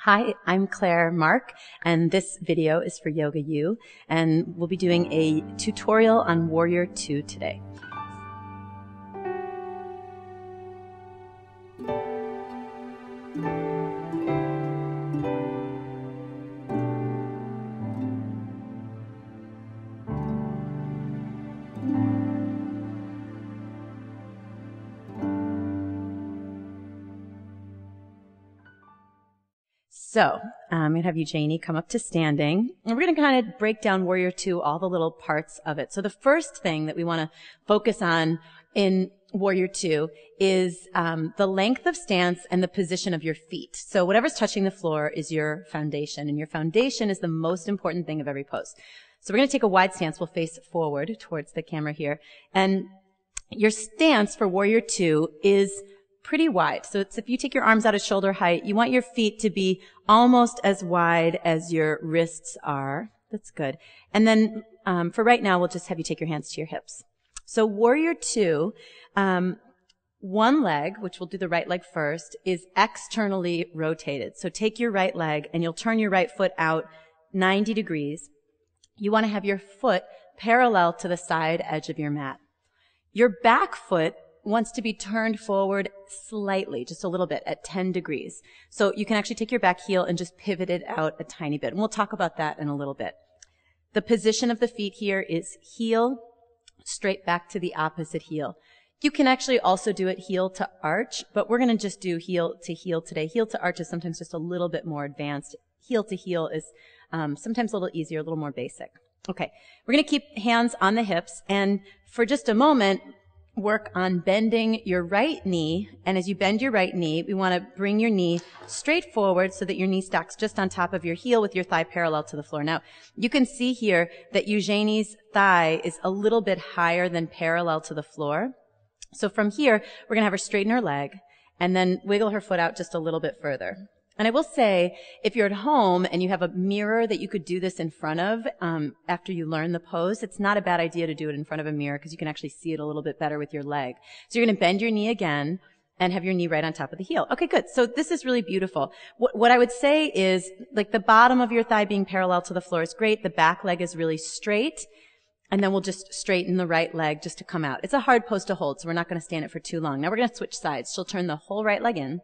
Hi, I'm Claire Mark, and this video is for YogaU, and we'll be doing a tutorial on Warrior 2 today. So, I'm going to have you, Janie, come up to standing. And we're going to kind of break down Warrior 2, all the little parts of it. So the first thing that we want to focus on in Warrior 2 is the length of stance and the position of your feet. So whatever's touching the floor is your foundation, and your foundation is the most important thing of every pose. So we're going to take a wide stance. We'll face forward towards the camera here. And your stance for Warrior 2 is pretty wide. So it's if you take your arms out at shoulder height, you want your feet to be almost as wide as your wrists are. That's good. And then for right now, we'll just have you take your hands to your hips. So Warrior 2, one leg, which we'll do the right leg first, is externally rotated. So take your right leg and you'll turn your right foot out 90 degrees. You want to have your foot parallel to the side edge of your mat. Your back foot wants to be turned forward slightly, just a little bit, at 10 degrees. So you can actually take your back heel and just pivot it out a tiny bit. And we'll talk about that in a little bit. The position of the feet here is heel, straight back to the opposite heel. You can actually also do it heel to arch, but we're going to just do heel to heel today. Heel to arch is sometimes just a little bit more advanced. Heel to heel is sometimes a little easier, a little more basic. Okay, we're going to keep hands on the hips, and for just a moment, work on bending your right knee. And as you bend your right knee, we want to bring your knee straight forward so that your knee stacks just on top of your heel with your thigh parallel to the floor. Now, you can see here that Eugenie's thigh is a little bit higher than parallel to the floor. So from here, we're going to have her straighten her leg and then wiggle her foot out just a little bit further. And I will say, if you're at home and you have a mirror that you could do this in front of after you learn the pose, it's not a bad idea to do it in front of a mirror because you can actually see it a little bit better with your leg. So you're going to bend your knee again and have your knee right on top of the heel. Okay, good. So this is really beautiful. What I would say is, like, the bottom of your thigh being parallel to the floor is great. The back leg is really straight. And then we'll just straighten the right leg just to come out. It's a hard pose to hold, so we're not going to stay in it for too long. Now we're going to switch sides. She'll turn the whole right leg in.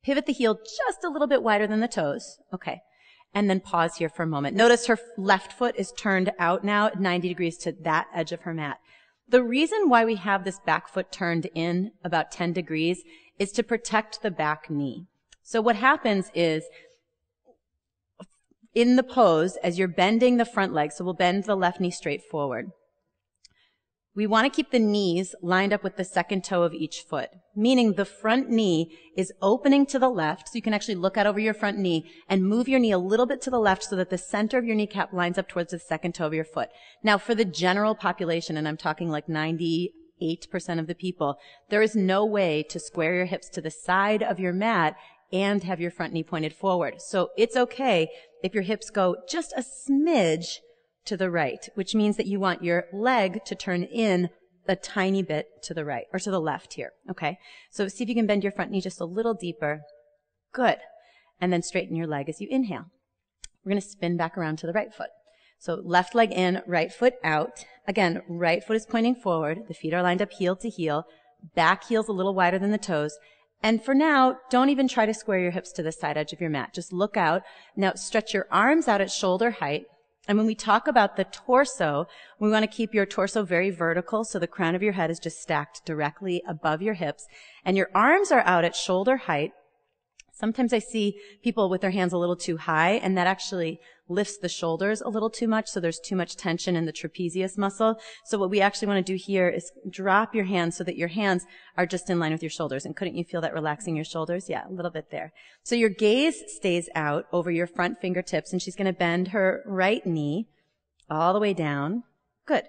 Pivot the heel just a little bit wider than the toes. Okay. And then pause here for a moment. Notice her left foot is turned out now at 90 degrees to that edge of her mat. The reason why we have this back foot turned in about 10 degrees is to protect the back knee. So what happens is, in the pose, as you're bending the front leg, so we'll bend the left knee straight forward, we want to keep the knees lined up with the second toe of each foot, meaning the front knee is opening to the left, so you can actually look out over your front knee and move your knee a little bit to the left so that the center of your kneecap lines up towards the second toe of your foot. Now, for the general population, and I'm talking like 98% of the people, there is no way to square your hips to the side of your mat and have your front knee pointed forward. So it's okay if your hips go just a smidge to the right, which means that you want your leg to turn in a tiny bit to the right, or to the left here, okay? So see if you can bend your front knee just a little deeper. Good. And then straighten your leg as you inhale. We're going to spin back around to the right foot. So left leg in, right foot out. Again, right foot is pointing forward. The feet are lined up heel to heel. Back heel's a little wider than the toes. And for now, don't even try to square your hips to the side edge of your mat. Just look out. Now stretch your arms out at shoulder height. And when we talk about the torso, we want to keep your torso very vertical, so the crown of your head is just stacked directly above your hips. And your arms are out at shoulder height. Sometimes I see people with their hands a little too high, and that actually lifts the shoulders a little too much, so there's too much tension in the trapezius muscle. So what we actually want to do here is drop your hands so that your hands are just in line with your shoulders. And couldn't you feel that relaxing your shoulders? Yeah, a little bit there. So your gaze stays out over your front fingertips, and she's going to bend her right knee all the way down. Good.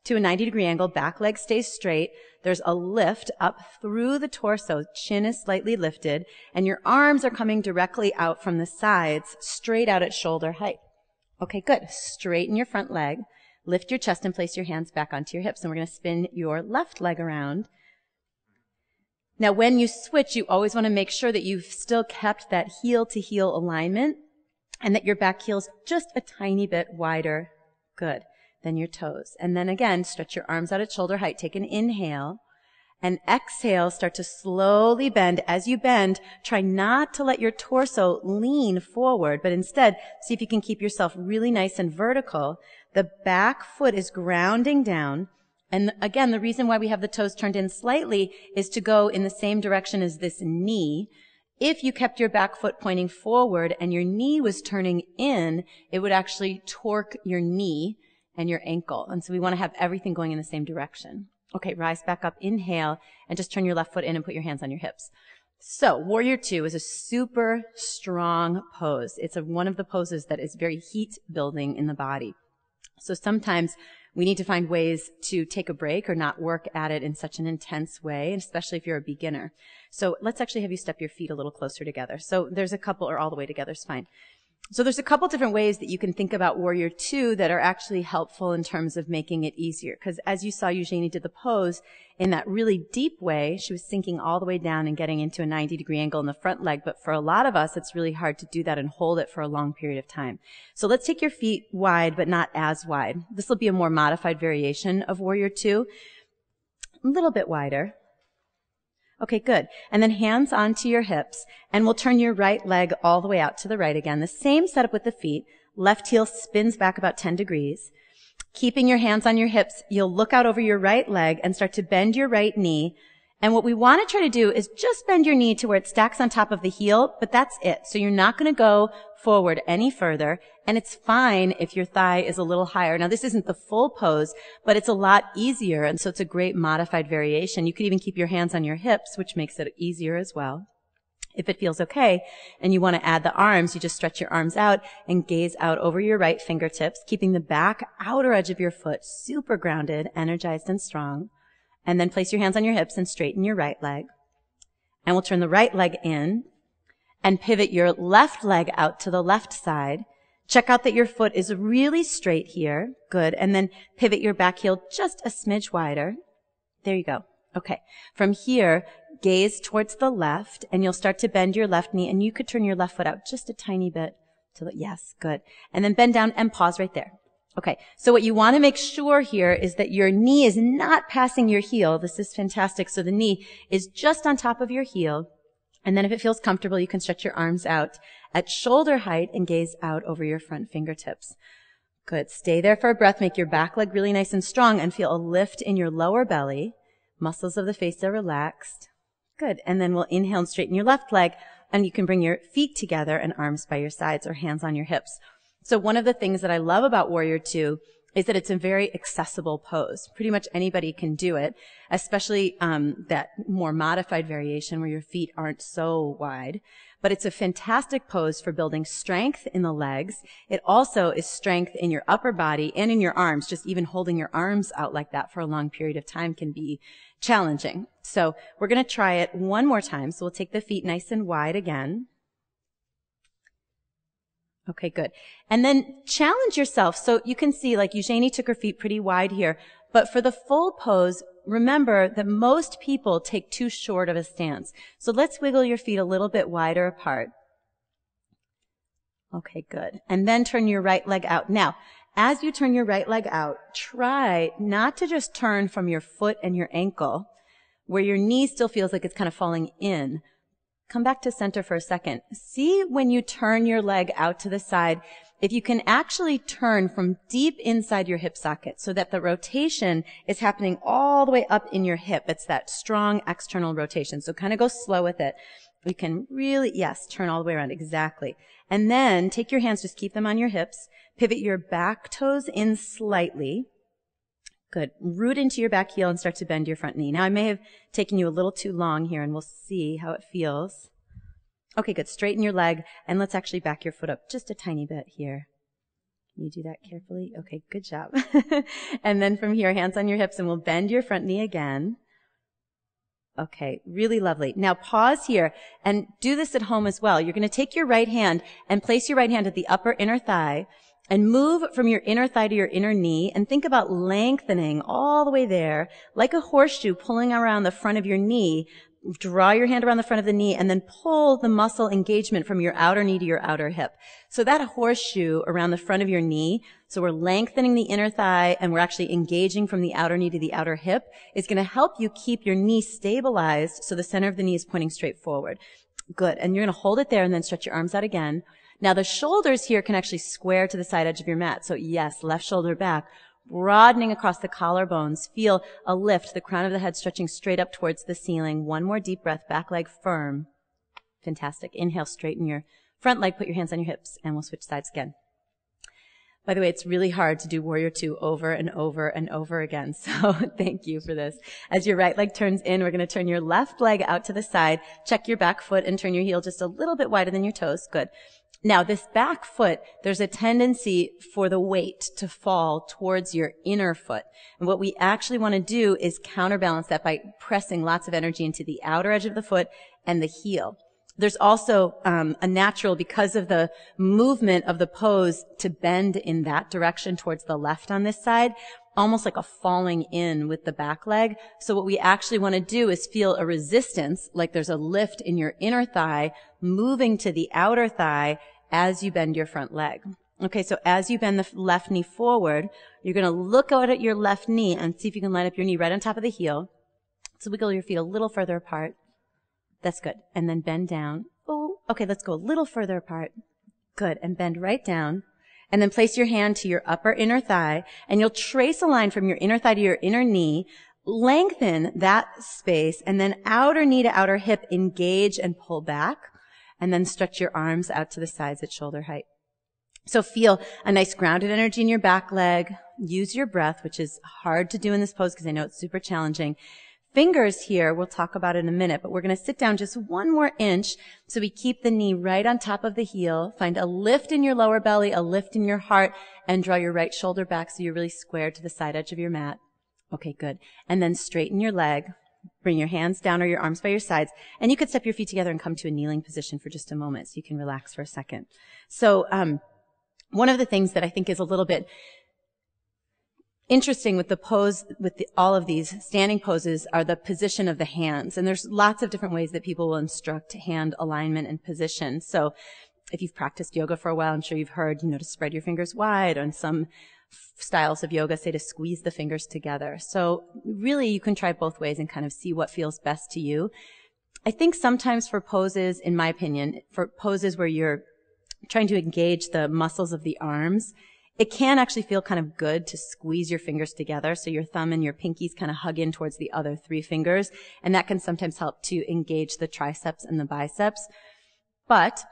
To a 90-degree angle, back leg stays straight. There's a lift up through the torso. Chin is slightly lifted, and your arms are coming directly out from the sides, straight out at shoulder height. Okay, good. Straighten your front leg. Lift your chest and place your hands back onto your hips, and we're going to spin your left leg around. Now, when you switch, you always want to make sure that you've still kept that heel-to-heel alignment and that your back heel's just a tiny bit wider. Good. Than your toes. And then again, stretch your arms out at shoulder height. Take an inhale. And exhale, start to slowly bend. As you bend, try not to let your torso lean forward, but instead, see if you can keep yourself really nice and vertical. The back foot is grounding down. And again, the reason why we have the toes turned in slightly is to go in the same direction as this knee. If you kept your back foot pointing forward and your knee was turning in, it would actually torque your knee and your ankle. And so we want to have everything going in the same direction. Okay, rise back up, inhale, and just turn your left foot in and put your hands on your hips. So, Warrior Two is a super strong pose. It's one of the poses that is very heat building in the body. So sometimes we need to find ways to take a break or not work at it in such an intense way, especially if you're a beginner. So let's actually have you step your feet a little closer together. So there's a couple, or all the way together is fine. So there's a couple different ways that you can think about Warrior Two that are actually helpful in terms of making it easier. Because as you saw, Eugenie did the pose in that really deep way. She was sinking all the way down and getting into a 90-degree angle in the front leg. But for a lot of us, it's really hard to do that and hold it for a long period of time. So let's take your feet wide, but not as wide. This will be a more modified variation of Warrior Two. A little bit wider. Okay, good. And then hands onto your hips, and we'll turn your right leg all the way out to the right again. The same setup with the feet. Left heel spins back about 10 degrees. Keeping your hands on your hips, you'll look out over your right leg and start to bend your right knee. And what we want to try to do is just bend your knee to where it stacks on top of the heel, but that's it. So you're not going to go forward any further, and it's fine if your thigh is a little higher. Now, this isn't the full pose, but it's a lot easier, and so it's a great modified variation. You could even keep your hands on your hips, which makes it easier as well. If it feels okay, and you want to add the arms, you just stretch your arms out and gaze out over your right fingertips, keeping the back outer edge of your foot super grounded, energized, and strong. And then place your hands on your hips and straighten your right leg. And we'll turn the right leg in and pivot your left leg out to the left side. Check out that your foot is really straight here. Good. And then pivot your back heel just a smidge wider. There you go. Okay. From here, gaze towards the left, and you'll start to bend your left knee, and you could turn your left foot out just a tiny bit. Yes, good. And then bend down and pause right there. Okay, so what you want to make sure here is that your knee is not passing your heel. This is fantastic. So the knee is just on top of your heel. And then if it feels comfortable, you can stretch your arms out at shoulder height and gaze out over your front fingertips. Good. Stay there for a breath. Make your back leg really nice and strong and feel a lift in your lower belly. Muscles of the face are relaxed. Good. And then we'll inhale and straighten your left leg, and you can bring your feet together and arms by your sides or hands on your hips. So one of the things that I love about Warrior Two is that it's a very accessible pose. Pretty much anybody can do it, especially that more modified variation where your feet aren't so wide. But it's a fantastic pose for building strength in the legs. It also is strength in your upper body and in your arms. Just even holding your arms out like that for a long period of time can be challenging. So we're going to try it one more time. So we'll take the feet nice and wide again. Okay, good. And then challenge yourself. So you can see, like, Eugenie took her feet pretty wide here. But for the full pose, remember that most people take too short of a stance. So let's wiggle your feet a little bit wider apart. Okay, good. And then turn your right leg out. Now, as you turn your right leg out, try not to just turn from your foot and your ankle, where your knee still feels like it's kind of falling in. Come back to center for a second. See when you turn your leg out to the side, if you can actually turn from deep inside your hip socket so that the rotation is happening all the way up in your hip. It's that strong external rotation. So kind of go slow with it. You can really, yes, turn all the way around. Exactly. And then take your hands, just keep them on your hips. Pivot your back toes in slightly. Good. Root into your back heel and start to bend your front knee. Now, I may have taken you a little too long here, and we'll see how it feels. Okay, good. Straighten your leg, and let's actually back your foot up just a tiny bit here. Can you do that carefully? Okay, good job. And then from here, hands on your hips, and we'll bend your front knee again. Okay, really lovely. Now pause here and do this at home as well. You're going to take your right hand and place your right hand at the upper inner thigh and move from your inner thigh to your inner knee and think about lengthening all the way there like a horseshoe pulling around the front of your knee, Draw your hand around the front of the knee and then pull the muscle engagement from your outer knee to your outer hip. So that horseshoe around the front of your knee, so we're lengthening the inner thigh and we're actually engaging from the outer knee to the outer hip, is going to help you keep your knee stabilized so the center of the knee is pointing straight forward. Good. And you're going to hold it there and then stretch your arms out again. Now the shoulders here can actually square to the side edge of your mat. So yes, left shoulder back. Broadening across the collarbones. Feel a lift, the crown of the head stretching straight up towards the ceiling. One more deep breath, back leg firm. Fantastic. Inhale, straighten your front leg, put your hands on your hips, and we'll switch sides again. By the way, it's really hard to do Warrior 2 over and over and over again, so thank you for this. As your right leg turns in, we're going to turn your left leg out to the side, check your back foot, and turn your heel just a little bit wider than your toes. Good. Now, this back foot, there's a tendency for the weight to fall towards your inner foot. And what we actually want to do is counterbalance that by pressing lots of energy into the outer edge of the foot and the heel. There's also a natural, because of the movement of the pose, to bend in that direction towards the left on this side, almost like a falling in with the back leg. So what we actually want to do is feel a resistance, like there's a lift in your inner thigh, moving to the outer thigh as you bend your front leg. Okay, so as you bend the left knee forward, you're going to look out at your left knee and see if you can line up your knee right on top of the heel. So wiggle your feet a little further apart. That's good. And then bend down. Oh, okay, let's go a little further apart. Good. And bend right down. And then place your hand to your upper inner thigh, and you'll trace a line from your inner thigh to your inner knee. Lengthen that space, and then outer knee to outer hip, engage and pull back. And then stretch your arms out to the sides at shoulder height. So feel a nice grounded energy in your back leg. Use your breath, which is hard to do in this pose because I know it's super challenging. Fingers here, we'll talk about in a minute, but we're going to sit down just 1 more inch so we keep the knee right on top of the heel. Find a lift in your lower belly, a lift in your heart, and draw your right shoulder back so you're really squared to the side edge of your mat. Okay, good. And then straighten your leg. Bring your hands down or your arms by your sides, and you could step your feet together and come to a kneeling position for just a moment so you can relax for a second. So one of the things that I think is a little bit interesting with the pose, with all of these standing poses, are the position of the hands. And there's lots of different ways that people will instruct hand alignment and position. So if you've practiced yoga for a while, I'm sure you've heard, to spread your fingers wide, or in some styles of yoga say to squeeze the fingers together. So really you can try both ways and kind of see what feels best to you. I think sometimes for poses, in my opinion, for poses where you're trying to engage the muscles of the arms, it can actually feel kind of good to squeeze your fingers together so your thumb and your pinkies kind of hug in towards the other 3 fingers, and that can sometimes help to engage the triceps and the biceps. But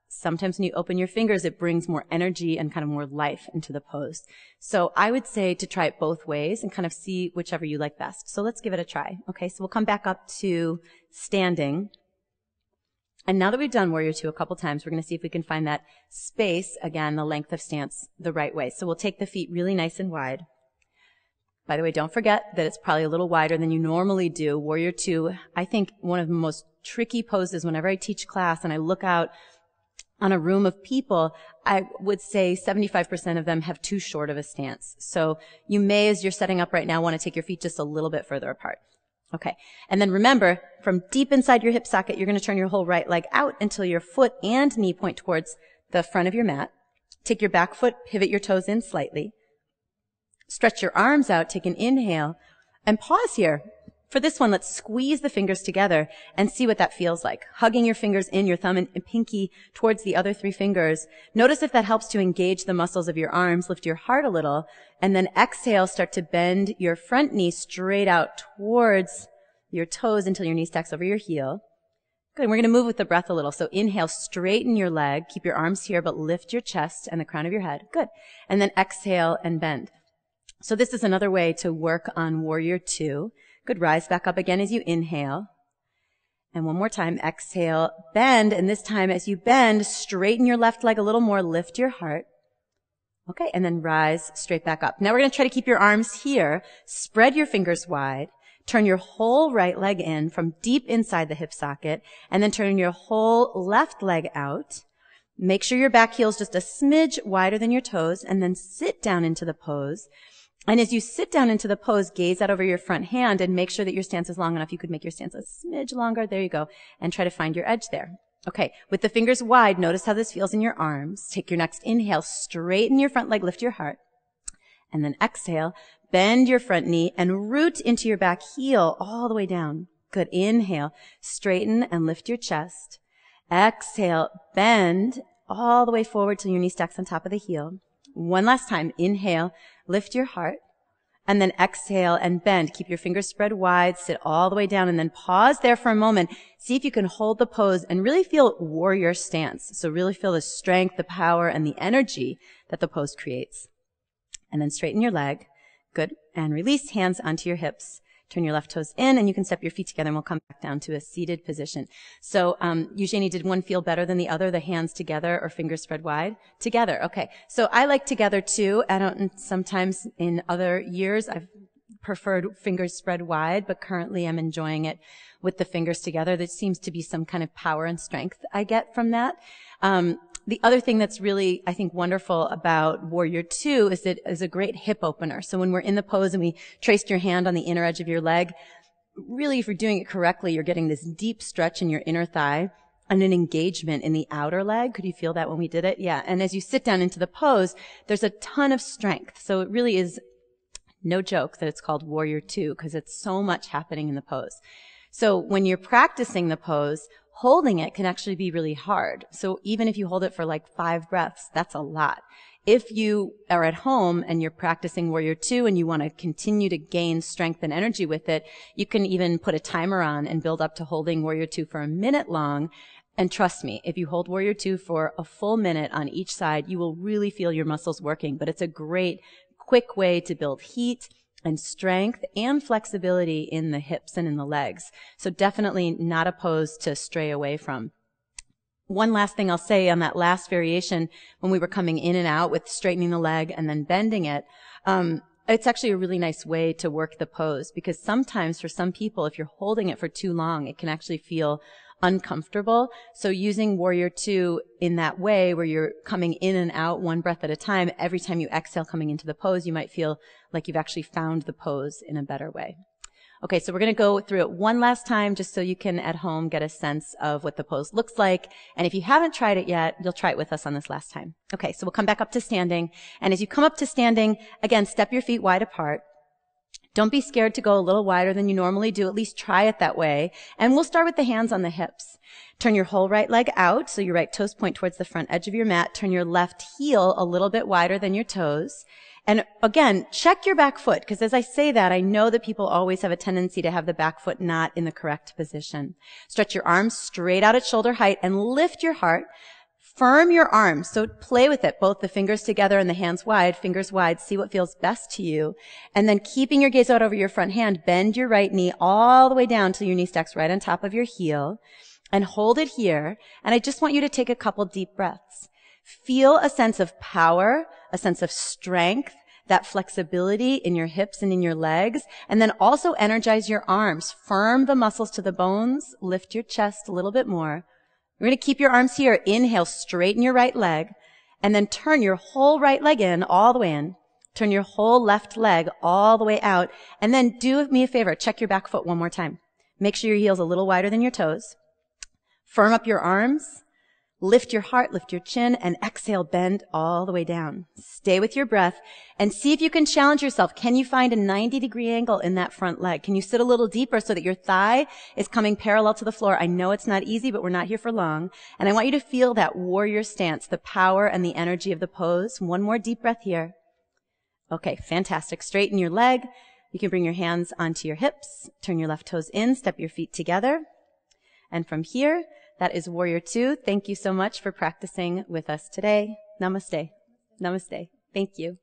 sometimes when you open your fingers, it brings more energy and kind of more life into the pose. So I would say to try it both ways and kind of see whichever you like best. So let's give it a try. Okay, so we'll come back up to standing. And now that we've done Warrior 2 a couple times, we're going to see if we can find that space, again, the length of stance, the right way. So we'll take the feet really nice and wide. By the way, don't forget that it's probably a little wider than you normally do. Warrior 2, I think one of the most tricky poses whenever I teach class and I look out on a room of people, I would say 75% of them have too short of a stance. So you may, as you're setting up right now, want to take your feet just a little bit further apart. Okay. And then remember, from deep inside your hip socket, you're going to turn your whole right leg out until your foot and knee point towards the front of your mat. Take your back foot, pivot your toes in slightly. Stretch your arms out, take an inhale, and pause here. For this one, let's squeeze the fingers together and see what that feels like. Hugging your fingers in, your thumb and pinky towards the other 3 fingers. Notice if that helps to engage the muscles of your arms, lift your heart a little, and then exhale, start to bend your front knee straight out towards your toes until your knee stacks over your heel. Good, and we're going to move with the breath a little. So inhale, straighten your leg, keep your arms here, but lift your chest and the crown of your head. Good. And then exhale and bend. So this is another way to work on Warrior 2. Good. Rise back up again as you inhale. And one more time, exhale, bend. And this time as you bend, straighten your left leg a little more, lift your heart. Okay. And then rise straight back up. Now we're going to try to keep your arms here. Spread your fingers wide. Turn your whole right leg in from deep inside the hip socket. And then turn your whole left leg out. Make sure your back heel is just a smidge wider than your toes. And then sit down into the pose. And as you sit down into the pose, gaze out over your front hand and make sure that your stance is long enough. You could make your stance a smidge longer. There you go. And try to find your edge there. Okay. With the fingers wide, notice how this feels in your arms. Take your next inhale, straighten your front leg, lift your heart. And then exhale, bend your front knee and root into your back heel all the way down. Good. Inhale, straighten and lift your chest. Exhale, bend all the way forward till your knee stacks on top of the heel. One last time. Inhale, lift your heart, and then exhale and bend. Keep your fingers spread wide, sit all the way down, and then pause there for a moment. See if you can hold the pose and really feel warrior stance. So really feel the strength, the power, and the energy that the pose creates. And then straighten your leg. Good. And release, hands onto your hips. Turn your left toes in, and you can step your feet together, and we'll come back down to a seated position. So, Eugenie, did one feel better than the other, the hands together or fingers spread wide? Together, okay. So I like together too. Sometimes in other years, I've preferred fingers spread wide, but currently I'm enjoying it with the fingers together. There seems to be some kind of power and strength I get from that. The other thing that's really, I think, wonderful about Warrior 2 is it is a great hip opener. So when we're in the pose and we traced your hand on the inner edge of your leg, really, if you're doing it correctly, you're getting this deep stretch in your inner thigh and an engagement in the outer leg. Could you feel that when we did it? Yeah. And as you sit down into the pose, there's a ton of strength. So it really is no joke that it's called Warrior 2 because it's so much happening in the pose. So when you're practicing the pose, holding it can actually be really hard. So even if you hold it for like 5 breaths, that's a lot. If you are at home and you're practicing Warrior 2 and you want to continue to gain strength and energy with it, you can even put a timer on and build up to holding Warrior 2 for a minute long. And trust me, if you hold Warrior 2 for a full minute on each side, you will really feel your muscles working. But it's a great, quick way to build heat and strength and flexibility in the hips and in the legs. So definitely not a pose to stray away from. One last thing I'll say on that last variation, when we were coming in and out with straightening the leg and then bending it, it's actually a really nice way to work the pose because sometimes for some people, if you're holding it for too long, it can actually feel uncomfortable. So using Warrior 2 in that way where you're coming in and out one breath at a time, every time you exhale coming into the pose, you might feel like you've actually found the pose in a better way. Okay, so we're going to go through it one last time just so you can at home get a sense of what the pose looks like. And if you haven't tried it yet, you'll try it with us on this last time. Okay, so we'll come back up to standing. And as you come up to standing, again, step your feet wide apart. Don't be scared to go a little wider than you normally do. At least try it that way. And we'll start with the hands on the hips. Turn your whole right leg out, so your right toes point towards the front edge of your mat. Turn your left heel a little bit wider than your toes. And again, check your back foot, because as I say that, I know that people always have a tendency to have the back foot not in the correct position. Stretch your arms straight out at shoulder height and lift your heart. Firm your arms, so play with it, both the fingers together and the hands wide, fingers wide, see what feels best to you. And then keeping your gaze out over your front hand, bend your right knee all the way down till your knee stacks right on top of your heel, and hold it here. And I just want you to take a couple deep breaths. Feel a sense of power, a sense of strength, that flexibility in your hips and in your legs, and then also energize your arms. Firm the muscles to the bones, lift your chest a little bit more. We're going to keep your arms here. Inhale, straighten your right leg, and then turn your whole right leg in, all the way in. Turn your whole left leg all the way out, and then do me a favor, check your back foot one more time. Make sure your heel's a little wider than your toes. Firm up your arms, lift your heart, lift your chin, and exhale, bend all the way down. Stay with your breath, and see if you can challenge yourself. Can you find a 90-degree angle in that front leg? Can you sit a little deeper so that your thigh is coming parallel to the floor? I know it's not easy, but we're not here for long. And I want you to feel that warrior stance, the power and the energy of the pose. One more deep breath here. Okay, fantastic. Straighten your leg. You can bring your hands onto your hips. Turn your left toes in. Step your feet together. And from here, that is Warrior 2. Thank you so much for practicing with us today. Namaste. Namaste. Thank you.